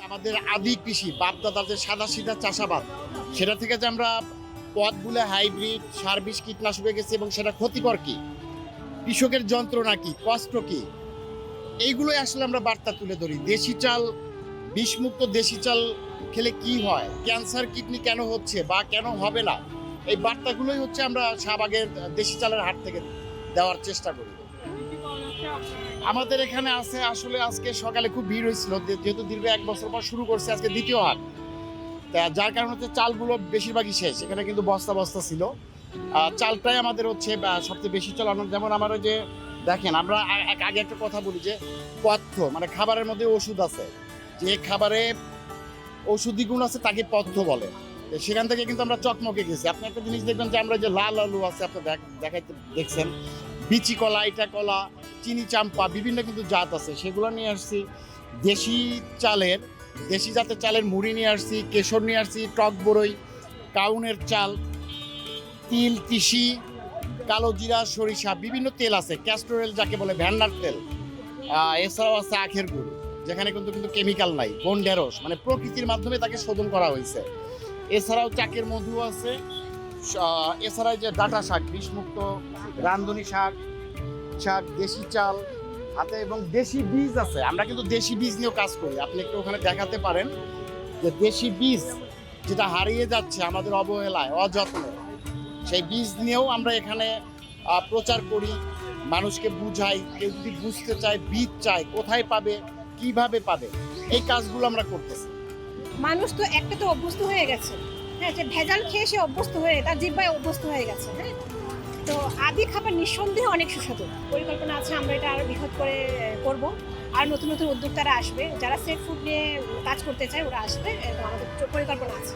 আমাদের আদি কৃষি বাপদাদাদের সাদা সিধা চাষাবাদ, সেটা থেকে যে আমরা পথগুলো হাইব্রিড সার বিষ কীটনাশক হয়ে গেছে এবং সেটা ক্ষতিকর কি, কৃষকের যন্ত্রণা কি, কষ্ট কি, এইগুলোই আসলে আমরা বার্তা তুলে ধরি। দেশি চাল, বিষমুক্ত দেশি চাল খেলে কি হয়, ক্যান্সার কিডনি কেন হচ্ছে বা কেন হবে না, এই বার্তাগুলোই হচ্ছে আমরা শাহবাগের দেশি চালের হাট থেকে দেওয়ার চেষ্টা করি। আমাদের এখানে আছে আসলে আজকে সকালে খুব ভিড় হয়েছিল, যেহেতু দীর্ঘ 1 বছর পর শুরু করছে আজকে দ্বিতীয় হাট, তা যার কারণে হচ্ছে চালগুলো বেশিরভাগই শেষ। এখানে কিন্তু বস্তা বস্তা ছিল। চালটাই আমাদের হচ্ছে সবচেয়ে বেশি চলানো। যেমন আমার ওই যে দেখেন, আমরা আগে একটা কথা বলি যে পথ্য মানে খাবারের মধ্যে ওষুধ আছে, যে খাবারে ঔষধি গুণ আছে তাকে পথ্য বলে। তো সেখান থেকে কিন্তু আমরা চকমকে গেছি। আপনি একটা জিনিস দেখবেন যে আমরা যে লাল আলু আছে, আপনি দেখাইতে দেখছেন, বিচি কলা, ইটা কলা, চিনি চাম্পা, বিভিন্ন কিন্তু জাত আছে, সেগুলো নিয়ে আসছি। দেশি চালের, দেশি জাতের চালের মুড়ি নিয়ে আসছি, কেশর নিয়ে আসছি, টক বড়ই, কাউনের চাল, তিল, তিসি, কালো জিরা, সরিষা, বিভিন্ন তেল আছে, ক্যাস্টর অয়েল যাকে বলে, ভ্যান্ডার তেল। এছাড়াও আছে আখের গুড়, যেখানে কিন্তু কিন্তু কেমিক্যাল নাই, বন ঢেঁড়স মানে প্রকৃতির মাধ্যমে তাকে শোধন করা হয়েছে। এছাড়াও চাকের মধু আছে। এছাড়া যে ডাঁটা শাক, বিষমুক্ত রান্ধনি শাক, দেশি চাল হাতে, এবং দেশি বীজ আছে। আমরা কিন্তু দেশি বীজ নিয়েও কাজ করি। আপনি একটু ওখানে দেখাতে পারেন যে দেশি বীজ যেটা হারিয়ে যাচ্ছে আমাদের অবহেলায়, অযত্নে, সেই বীজ নিয়েও আমরা এখানে প্রচার করি, মানুষকে বুঝাই। কেউ যদি বুঝতে চায়, বীজ চায়, কোথায় পাবে, কিভাবে পাবে, এই কাজগুলো আমরা করতেছি। মানুষ তো একটা তো অভ্যস্ত হয়ে গেছে, হ্যাঁ, যে ভেজাল খেয়ে সে অভ্যস্ত হয়ে, তার জিহ্বায় অভ্যস্ত হয়ে গেছে। হ্যাঁ, তো আদি খাবার নিঃসন্দেহে অনেক সুস্বাদু। পরিকল্পনা আছে আমরা এটা আরো বৃহৎ করে করব, আর নতুন নতুন উদ্যোক্তারা আসবে, যারা সেফ ফুড নিয়ে কাজ করতে চায় ওরা আসবে, এবং আমাদের পরিকল্পনা আছে।